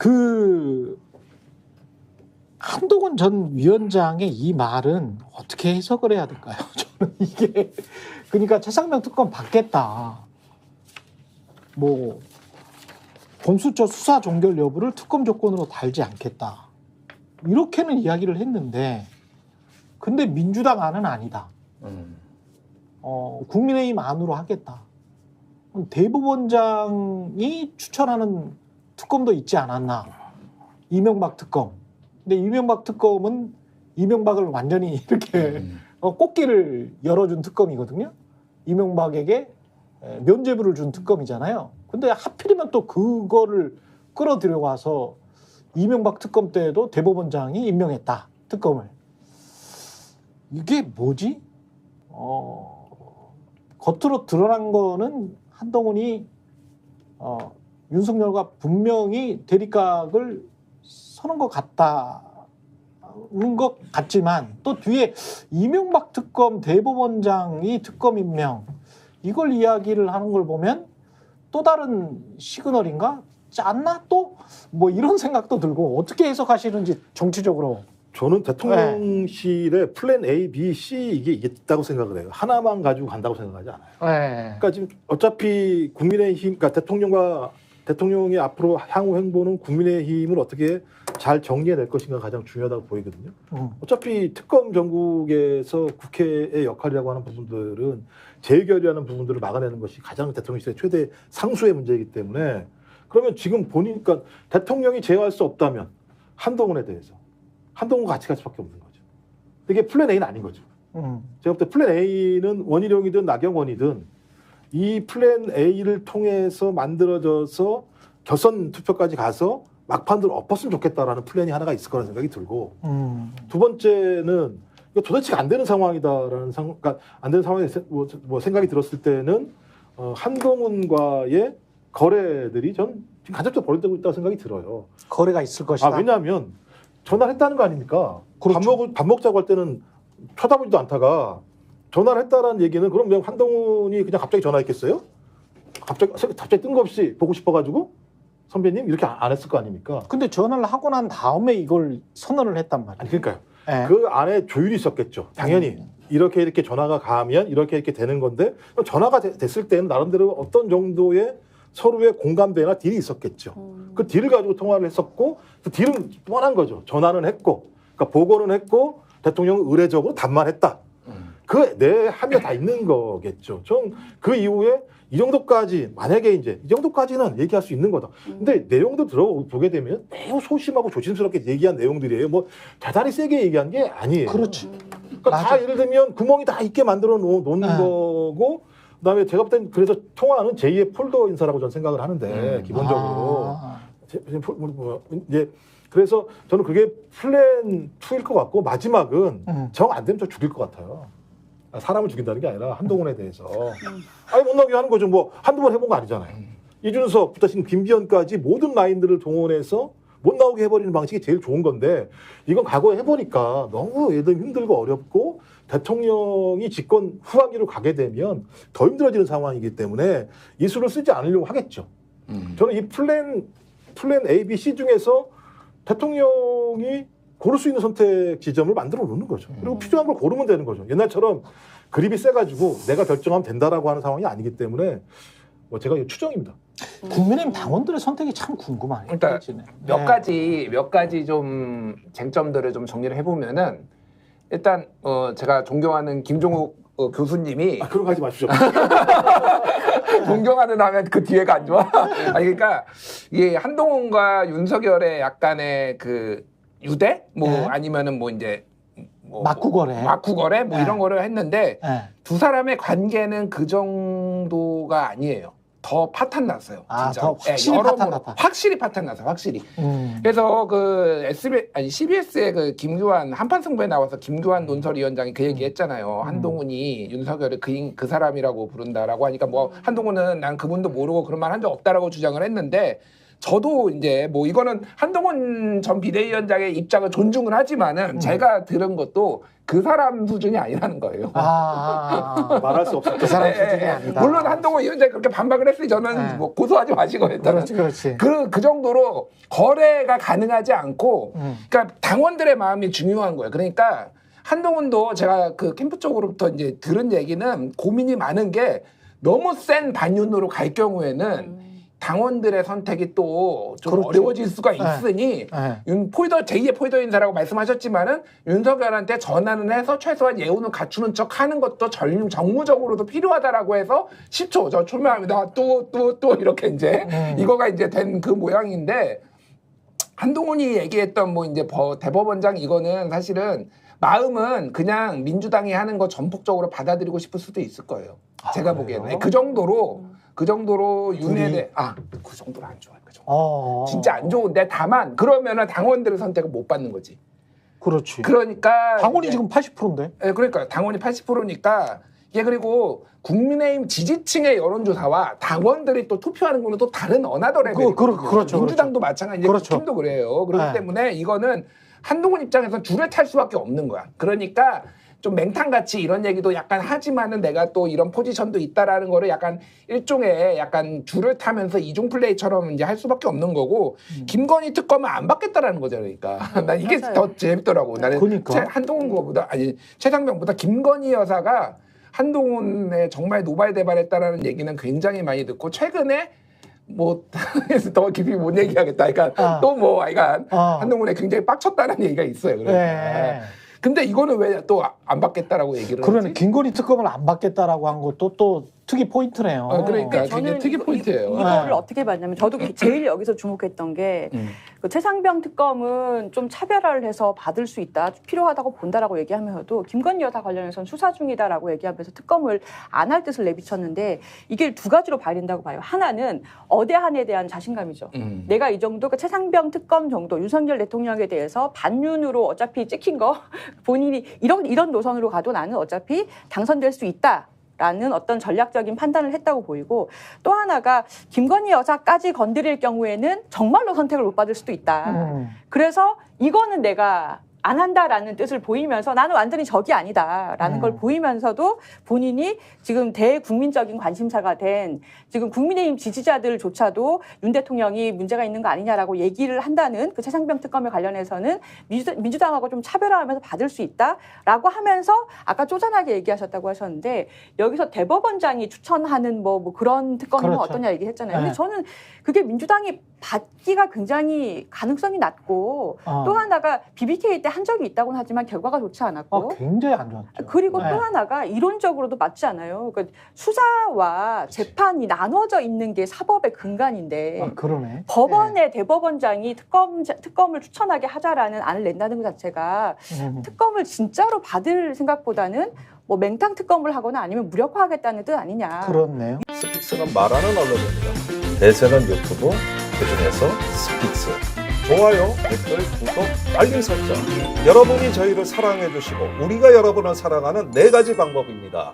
그 한동훈 전 위원장의 이 말은 어떻게 해석을 해야 될까요? 저는 이게 그러니까 최상병 특검 받겠다. 뭐 공수처 수사 종결 여부를 특검 조건으로 달지 않겠다. 이렇게는 이야기를 했는데 근데 민주당 안은 아니다. 국민의힘 안으로 하겠다. 대법원장이 추천하는 특검도 있지 않았나. 이명박 특검. 근데 이명박 특검은 이명박을 완전히 이렇게 꽃길을 열어준 특검이거든요. 이명박에게 면죄부를 준 특검이잖아요. 근데 하필이면 또 그거를 끌어들여와서 이명박 특검 때에도 대법원장이 임명했다. 특검을. 이게 뭐지? 겉으로 드러난 거는 한동훈이 윤석열과 분명히 대립각을 서는 것 같지만 또 뒤에 이명박 특검 대법원장이 특검 임명 이걸 이야기를 하는 걸 보면 또 다른 시그널인가? 짰나? 또? 뭐 이런 생각도 들고 어떻게 해석하시는지 정치적으로. 저는 대통령실에 플랜 A, B, C 이게 있다고 생각을 해요. 하나만 가지고 간다고 생각하지 않아요. 그러니까 지금 어차피 국민의힘, 그러니까 대통령이 앞으로 향후 행보는 국민의힘을 어떻게 잘 정리해낼 것인가 가장 중요하다고 보이거든요. 어차피 특검 전국에서 국회의 역할이라고 하는 부분들은 재결의하는 부분들을 막아내는 것이 가장 대통령실의 최대 상수의 문제이기 때문에 그러면 지금 보니까 대통령이 제어할 수 없다면 한동훈에 대해서 한동훈과 같이 갈 수밖에 없는 거죠. 이게 플랜 A는 아닌 거죠. 제가 볼 때 플랜 A는 원희룡이든 나경원이든 이 플랜 A를 통해서 만들어져서 결선 투표까지 가서 막판으로 엎었으면 좋겠다라는 플랜이 하나가 있을 거라는 생각이 들고 두 번째는 이거 도대체 안 되는 상황이다라는 그러니까 안 되는 상황에 뭐 생각이 들었을 때는 한동훈과의 거래들이 전 지금 간접적으로 벌어지고 있다고 생각이 들어요. 거래가 있을 것이다. 왜냐하면 전화를 했다는 거 아닙니까? 그렇죠. 밥 먹자고 할 때는 쳐다보지도 않다가 전화를 했다라는 얘기는 그럼 그냥 한동훈이 그냥 갑자기 전화했겠어요? 갑자기 뜬금없이 보고 싶어가지고 선배님 이렇게 안 했을 거 아닙니까? 근데 전화를 하고 난 다음에 이걸 선언을 했단 말이에요. 아니 그러니까요. 네. 그 안에 조율이 있었겠죠. 당연히 이렇게 전화가 가면 이렇게 되는 건데 전화가 됐을 때는 나름대로 어떤 정도의 서로의 공감대나 딜이 있었겠죠. 그 딜을 가지고 통화를 했었고 그 딜은 뻔한 거죠. 전화는 했고 그러니까 보고는 했고 대통령은 의례적으로 답만했다. 그 내 합의가 다 있는 거겠죠. 좀 그 이후에 이 정도까지 만약에 이제 이 정도까지는 얘기할 수 있는 거다. 근데 내용도 들어보게 되면 매우 소심하고 조심스럽게 얘기한 내용들이에요. 뭐 대단히 세게 얘기한 게 아니에요. 그렇죠. 그러니까 다 예를 들면 구멍이 다 있게 만들어 놓은 거고 그다음에 제가 볼 땐 그래서 통화는 제2의 폴더 인사라고 저는 생각을 하는데 기본적으로 이제 그래서 저는 그게 플랜 2일 것 같고 마지막은 정 안 되면 저 죽일 것 같아요. 사람을 죽인다는 게 아니라 한동훈에 대해서 아니 못 나오게 하는 거죠. 뭐 한두 번 해본 거 아니잖아요. 이준석부터 지금 김기현까지 모든 라인들을 동원해서 못 나오게 해버리는 방식이 제일 좋은 건데 이건 과거에 해보니까 너무 얘들 힘들고 어렵고 대통령이 집권 후반기로 가게 되면 더 힘들어지는 상황이기 때문에 이 수를 쓰지 않으려고 하겠죠. 저는 이 플랜 A, B, C 중에서 대통령이 고를 수 있는 선택 지점을 만들어 놓는 거죠. 그리고 필요한 걸 고르면 되는 거죠. 옛날처럼 그립이 세가지고 내가 결정하면 된다라고 하는 상황이 아니기 때문에 뭐 제가 이거 추정입니다. 국민의힘 당원들의 선택이 참 궁금하네요. 일단 몇 가지 좀 쟁점들을 좀 정리를 해보면은 일단 제가 존경하는 김종욱 교수님이 그런 거 하지 마십시오. 존경하는 하면 그 뒤에가 안 좋아. 아니 그러니까 이게 한동훈과 윤석열의 약간의 그 유대 아니면은 뭐 이제 막구거래 뭐 이런 거를 했는데 두 사람의 관계는 그 정도가 아니에요. 더 파탄 났어요. 진짜. 더 확실히 파탄 났다. 확실히 파탄 났어요. 확실히. 그래서 그 CBS의 그 김규환 한판승부에 나와서 김규환 논설위원장이 그 얘기했잖아요. 한동훈이 윤석열을 그 사람이라고 부른다라고 하니까 뭐 한동훈은 난 그분도 모르고 그런 말 한 적 없다라고 주장을 했는데 저도 이제 뭐 이거는 한동훈 전 비대위원장의 입장을 존중을 하지만은 제가 들은 것도 그 사람 수준이 아니라는 거예요. 말할 수 없었죠. 그 사람 예, 수준이 예. 아니다. 물론 한동훈 위원장이 그렇게 반박을 했으니 저는 네. 뭐 고소하지 마시고 일단은 그렇지. 그 정도로 거래가 가능하지 않고 그러니까 당원들의 마음이 중요한 거예요. 그러니까 한동훈도 제가 그 캠프 쪽으로부터 이제 들은 얘기는 고민이 많은 게 너무 센 반윤으로 갈 경우에는 당원들의 선택이 또 좀 그렇죠. 어려워질 수가 있으니 제2의 포이더 인사라고 말씀하셨지만은 윤석열한테 전화는 해서 최소한 예우는 갖추는 척 하는 것도 정무적으로도 필요하다라고 해서 10초 저 출마합니다. 또 이렇게 이제 이거가 이제 된 그 모양인데 한동훈이 얘기했던 뭐 이제 대법원장 이거는 사실은 마음은 그냥 민주당이 하는 거 전폭적으로 받아들이고 싶을 수도 있을 거예요. 제가 보기에는 그 정도로 윤회대 그 정도로 안 좋아요. 그 정도. 진짜 안 좋은데 다만 그러면은 당원들의 선택을 못 받는 거지. 그렇지. 그러니까 당원이 이제, 지금 80%인데. 예, 그러니까 당원이 80%니까 이게 그리고 국민의힘 지지층의 여론조사와 당원들이 또 투표하는 거는 또 다른 어나더 레벨이거든요. 그렇죠. 민주당도 마찬가지고 그렇죠. 국힘도 그래요. 그렇기 네. 때문에 이거는 한동훈 입장에서 줄을 탈 수밖에 없는 거야. 그러니까 좀 맹탕같이 이런 얘기도 약간 하지만은 내가 또 이런 포지션도 있다라는 거를 약간 일종의 약간 줄을 타면서 이중 플레이처럼 이제 할 수밖에 없는 거고 김건희 특검은 안 받겠다라는 거죠. 그러니까 난 이게 맞아요. 더 재밌더라고. 나는 그러니까. 한동훈 거보다 최상병보다 김건희 여사가 한동훈에 정말 노발대발했다라는 얘기는 굉장히 많이 듣고 최근에 뭐 더 깊이 못 얘기하겠다. 그러니까 또 뭐 한동훈에 굉장히 빡쳤다는 얘기가 있어요. 그러니까. 네. 근데 이거는 왜 또 안 받겠다라고 얘기를 그러네. 하지? 김건희 특검을 안 받겠다라고 한 것도 또 특이 포인트네요. 그러니까 저는 굉장히 특이 포인트예요. 이거를 네. 어떻게 봤냐면 저도 제일 여기서 주목했던 게 그 최상병 특검은 좀 차별화를 해서 받을 수 있다, 필요하다고 본다라고 얘기하면서도 김건희 여사 관련해서는 수사 중이다라고 얘기하면서 특검을 안 할 뜻을 내비쳤는데 이게 두 가지로 봐야 된다고 봐요. 하나는 어대한에 대한 자신감이죠. 내가 이 정도 그 최상병 특검 정도 윤석열 대통령에 대해서 반윤으로 어차피 찍힌 거 본인이 이런 노선으로 가도 나는 어차피 당선될 수 있다. 라는 어떤 전략적인 판단을 했다고 보이고 또 하나가 김건희 여사까지 건드릴 경우에는 정말로 선택을 못 받을 수도 있다. 그래서 이거는 내가 안 한다라는 뜻을 보이면서 나는 완전히 적이 아니다라는 걸 보이면서도 본인이 지금 대국민적인 관심사가 된 지금 국민의힘 지지자들조차도 윤 대통령이 문제가 있는 거 아니냐라고 얘기를 한다는 그 최상병 특검에 관련해서는 민주당하고 좀 차별화하면서 받을 수 있다라고 하면서 아까 쪼잔하게 얘기하셨다고 하셨는데 여기서 대법원장이 추천하는 뭐 그런 특검은 그렇죠. 어떠냐 얘기했잖아요. 네. 근데 저는 그게 민주당이 받기가 굉장히 가능성이 낮고 또 하나가 BBK 때 한 적이 있다고는 하지만 결과가 좋지 않았고 굉장히 안 좋았죠. 그리고 네. 또 하나가 이론적으로도 맞지 않아요. 그러니까 수사와 재판이 나눠져 있는 게 사법의 근간인데 그러네. 법원의 대법원장이 특검을 추천하게 하자라는 안을 낸다는 것 자체가 특검을 진짜로 받을 생각보다는 뭐 맹탕 특검을 하거나 아니면 무력화하겠다는 뜻 아니냐. 그렇네요. 스픽스는 말하는 언론입니다. 대세는 유튜브, 그중에서 스픽스. 좋아요, 댓글, 구독, 알림 설정. 여러분이 저희를 사랑해 주시고 우리가 여러분을 사랑하는 4가지 방법입니다.